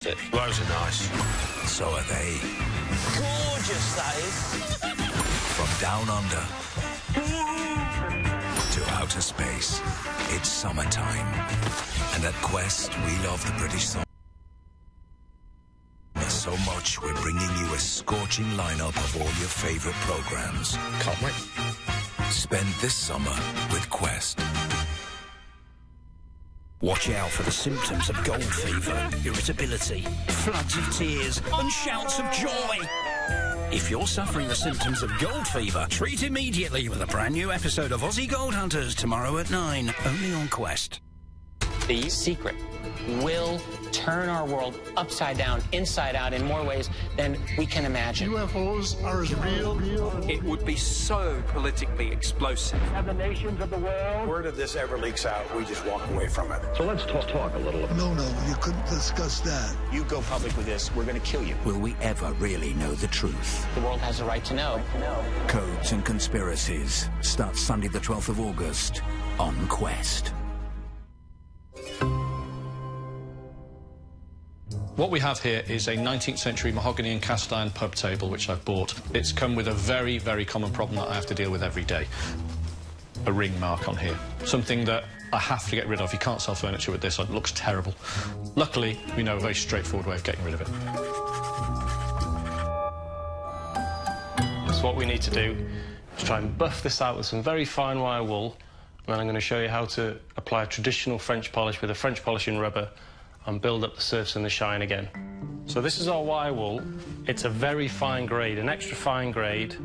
Those are nice. So are they. Gorgeous, that is. From down under to outer space, it's summertime. And at Quest, we love the British summer so much we're bringing you a scorching lineup of all your favorite programs. Can't wait. Spend this summer with Quest. Watch out for the symptoms of gold fever, irritability, floods of tears and shouts of joy. If you're suffering the symptoms of gold fever, treat immediately with a brand new episode of Aussie Gold Hunters tomorrow at 9, only on Quest. The secret will turn our world upside down, inside out, in more ways than we can imagine. UFOs are as real. It would be so politically explosive. Have the nations of the world. Word of this ever leaks out, we just walk away from it. So let's talk a little. No, you couldn't discuss that. You go public with this, we're going to kill you. Will we ever really know the truth? The world has a right to know. Codes and Conspiracies starts Sunday the 12th of August on Quest. What we have here is a 19th century mahogany and cast iron pub table which I've bought. It's come with a very, very common problem that I have to deal with every day. A ring mark on here. Something that I have to get rid of. You can't sell furniture with this, it looks terrible. Luckily, we know a very straightforward way of getting rid of it. So what we need to do is try and buff this out with some very fine wire wool, and then I'm going to show you how to apply a traditional French polish with a French polishing rubber and build up the surface and the shine again. So this is our wire wool. It's a very fine grade, an extra fine grade,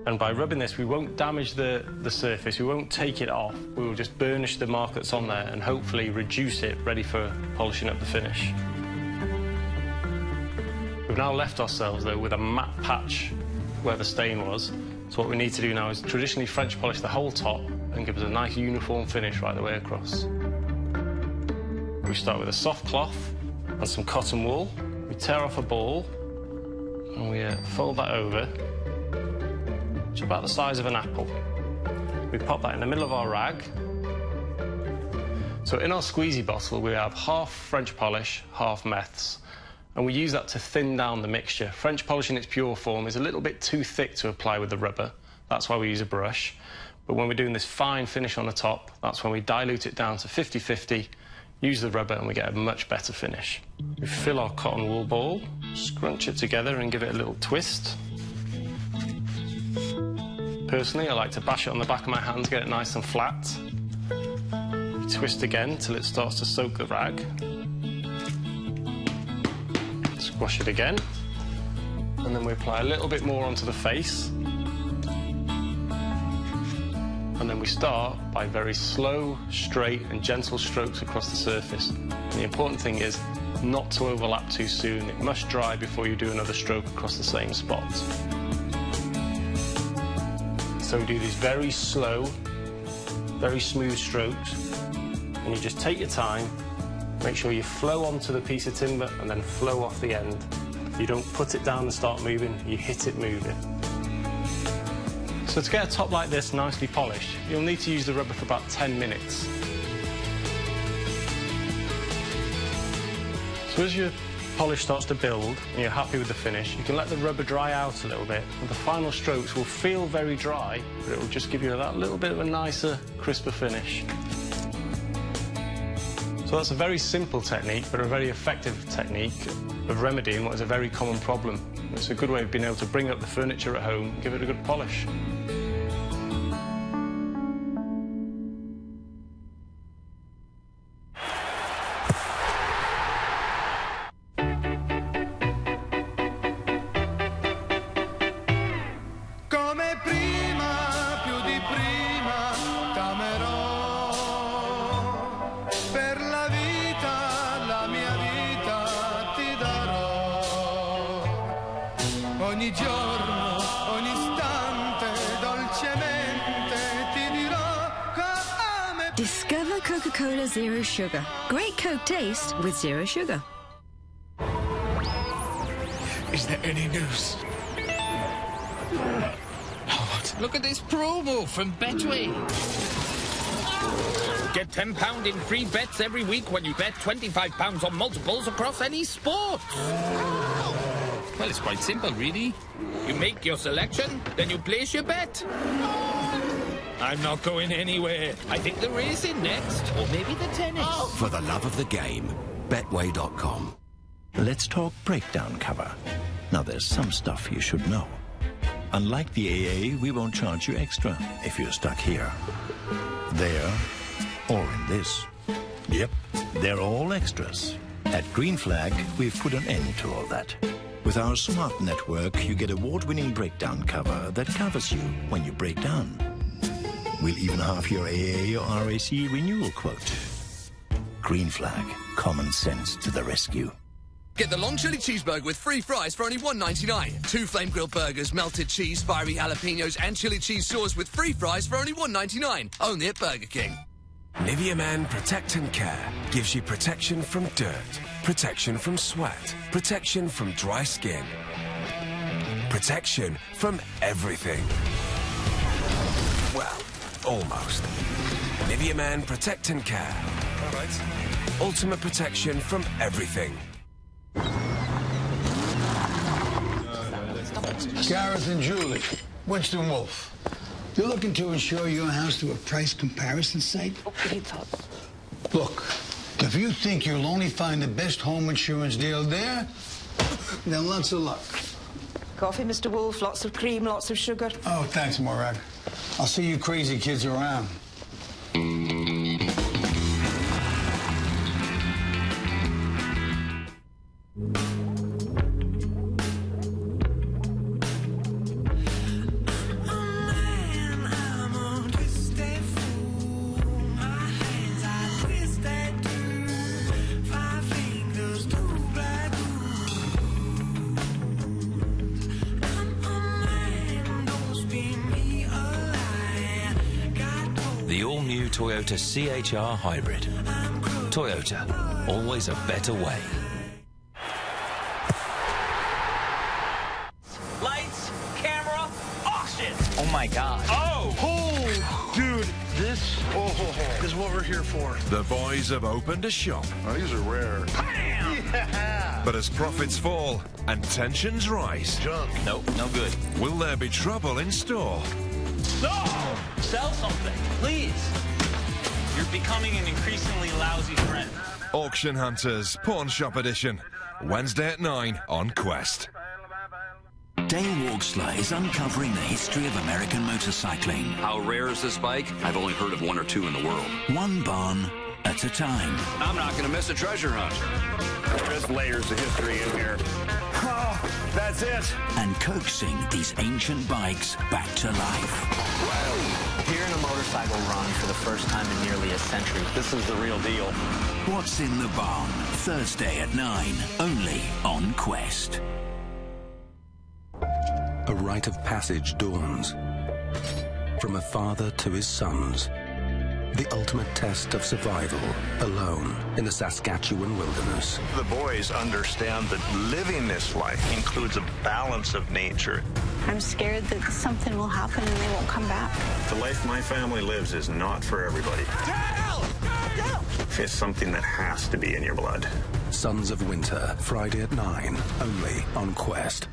and by rubbing this we won't damage the surface, we won't take it off, we will just burnish the mark that's on there and hopefully reduce it, ready for polishing up the finish. We've now left ourselves though with a matte patch where the stain was, so what we need to do now is traditionally French polish the whole top and give us a nice uniform finish right the way across. We start with a soft cloth and some cotton wool. We tear off a ball and we fold that over to about the size of an apple. We pop that in the middle of our rag. So in our squeezy bottle we have half French polish, half meths, and we use that to thin down the mixture. French polish in its pure form is a little bit too thick to apply with the rubber. That's why we use a brush. But when we're doing this fine finish on the top, that's when we dilute it down to 50-50, use the rubber and we get a much better finish. We fill our cotton wool ball, scrunch it together and give it a little twist. Personally, I like to bash it on the back of my hand to get it nice and flat. We twist again till it starts to soak the rag. Squash it again. And then we apply a little bit more onto the face. And then we start by very slow, straight and gentle strokes across the surface. And the important thing is not to overlap too soon. It must dry before you do another stroke across the same spot. So we do these very slow, very smooth strokes. And you just take your time, make sure you flow onto the piece of timber and then flow off the end. You don't put it down and start moving, you hit it moving. So to get a top like this nicely polished, you'll need to use the rubber for about 10 minutes. So as your polish starts to build and you're happy with the finish, you can let the rubber dry out a little bit, and the final strokes will feel very dry, but it will just give you that little bit of a nicer, crisper finish. So that's a very simple technique, but a very effective technique of remedying what is a very common problem. It's a good way of being able to bring up the furniture at home and give it a good polish. Ogni giorno, ogni istante, dolcemente ti dirò come... Discover Coca-Cola Zero Sugar. Great Coke taste with zero sugar. Is there any news? Look at this promo from Betway. Get £10 in free bets every week when you bet £25 on multiples across any sport. Well, it's quite simple, really. You make your selection, then you place your bet. I'm not going anywhere. I think the racing next, or maybe the tennis. For the love of the game, Betway.com. Let's talk breakdown cover. Now, there's some stuff you should know. Unlike the AA, we won't charge you extra if you're stuck here, there, or in this. Yep, they're all extras. At Green Flag, we've put an end to all that. With our smart network, you get award-winning breakdown cover that covers you when you break down. We'll even half your AA or RAC renewal quote. Green Flag, common sense to the rescue. Get the long chili cheeseburger with free fries for only $1.99. 2 flame grilled burgers, melted cheese, fiery jalapenos, and chili cheese sauce with free fries for only $1.99. Only at Burger King. Nivea Man Protect and Care gives you protection from dirt, protection from sweat, protection from dry skin, protection from everything. Well, almost. Nivea Man Protect and Care. All right. Ultimate protection from everything. Gareth and Julie, Winston Wolfe. You're looking to insure your house through a price comparison site? Look, if you think you'll only find the best home insurance deal there, then lots of luck. Coffee, Mr. Wolfe, lots of cream, lots of sugar. Oh, thanks, Morag. I'll see you crazy kids around. The all-new Toyota CHR Hybrid. Toyota, always a better way. Lights, camera, auction! Oh my God. Oh, dude, this is what we're here for. The boys have opened a shop. Oh, these are rare. Bam! Yeah. But as profits fall and tensions rise... Junk. Nope, no good. Will there be trouble in store? No! Sell something, please. You're becoming an increasingly lousy friend. Auction Hunters, Pawn Shop Edition. Wednesday at 9 on Quest. Dale Walksler is uncovering the history of American motorcycling. How rare is this bike? I've only heard of 1 or 2 in the world. One barn at a time. I'm not going to miss a treasure hunt. There's layers of history in here. Oh, that's it. And coaxing these ancient bikes back to life. Hearing a motorcycle run for the first time in nearly a century. This is the real deal. What's in the Barn? Thursday at 9, only on Quest. A rite of passage dawns. From a father to his sons. The ultimate test of survival, alone in the Saskatchewan wilderness. The boys understand that living this life includes a balance of nature. I'm scared that something will happen and they won't come back. The life my family lives is not for everybody. It's something that has to be in your blood. Sons of Winter, Friday at 9, only on Quest.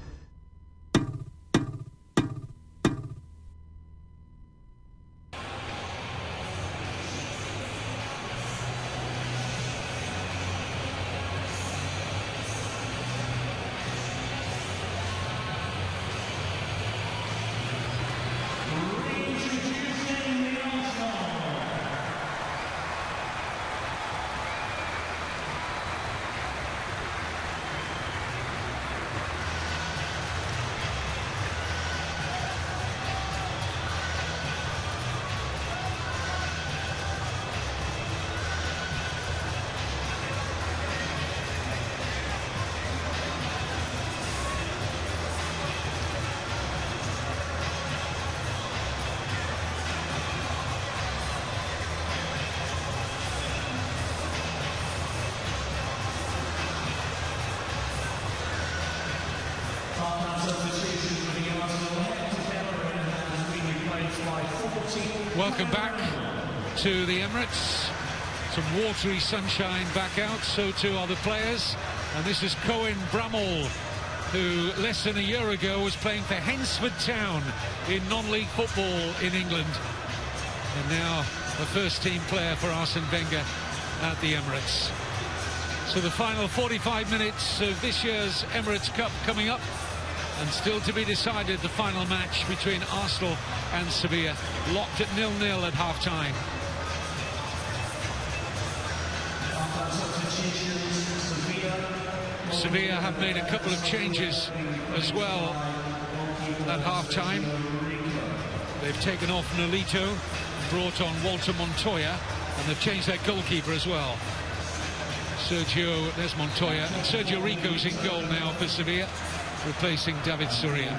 Welcome back to the Emirates. Some watery sunshine back out, so too are the players. And this is Cohen Bramall, who less than a year ago was playing for Hensford Town in non-league football in England. And now a first-team player for Arsene Wenger at the Emirates. So the final 45 minutes of this year's Emirates Cup coming up, and still to be decided the final match between Arsenal and Sevilla, locked at 0-0 at half-time. Sevilla have made a couple of changes as well at half-time. They've taken off Nolito, brought on Walter Montoya, and they've changed their goalkeeper as well. There's Montoya, and Sergio Rico's in goal now for Sevilla, replacing David Soria.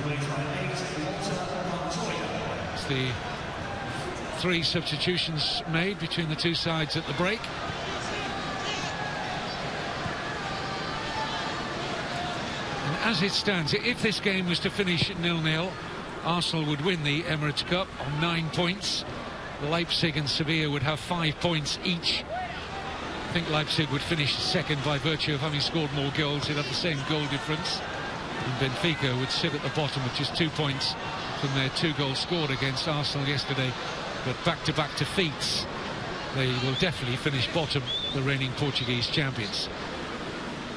It's the 3 substitutions made between the two sides at the break. And as it stands, if this game was to finish at 0-0, Arsenal would win the Emirates Cup on 9 points. Leipzig and Sevilla would have 5 points each. I think Leipzig would finish second by virtue of having scored more goals. They'd have the same goal difference. And Benfica would sit at the bottom with just 2 points from their 2 goals scored against Arsenal yesterday. But back-to-back defeats, they will definitely finish bottom, the reigning Portuguese champions.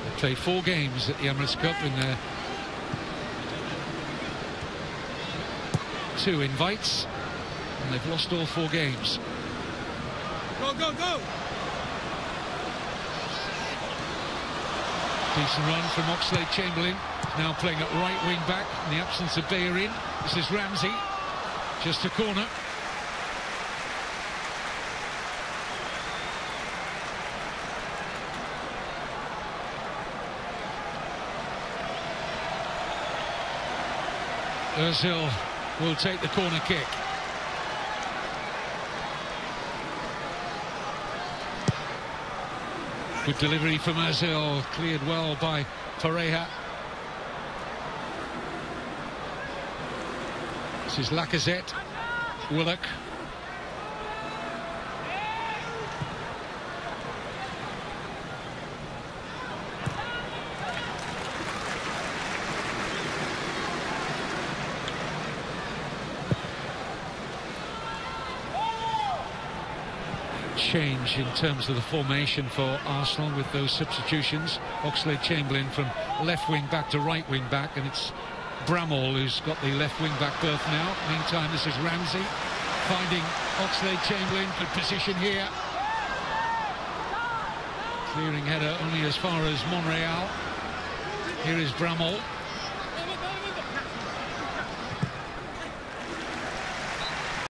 They played 4 games at the Emirates Cup in their 2 invites, and they've lost all 4 games. Go, go, go! Decent run from Oxlade-Chamberlain, now playing at right wing back in the absence of Bellerin. This is Ramsey, just a corner. Ozil will take the corner kick. Good delivery from Ozil, cleared well by Pareja. This is Lacazette, Willock. Change in terms of the formation for Arsenal with those substitutions. Oxlade-Chamberlain from left wing back to right wing back, and it's Bramall who's got the left wing back berth now. Meantime, this is Ramsey finding Oxlade-Chamberlain. Good position here. Clearing header only as far as Monreal. Here is Bramall.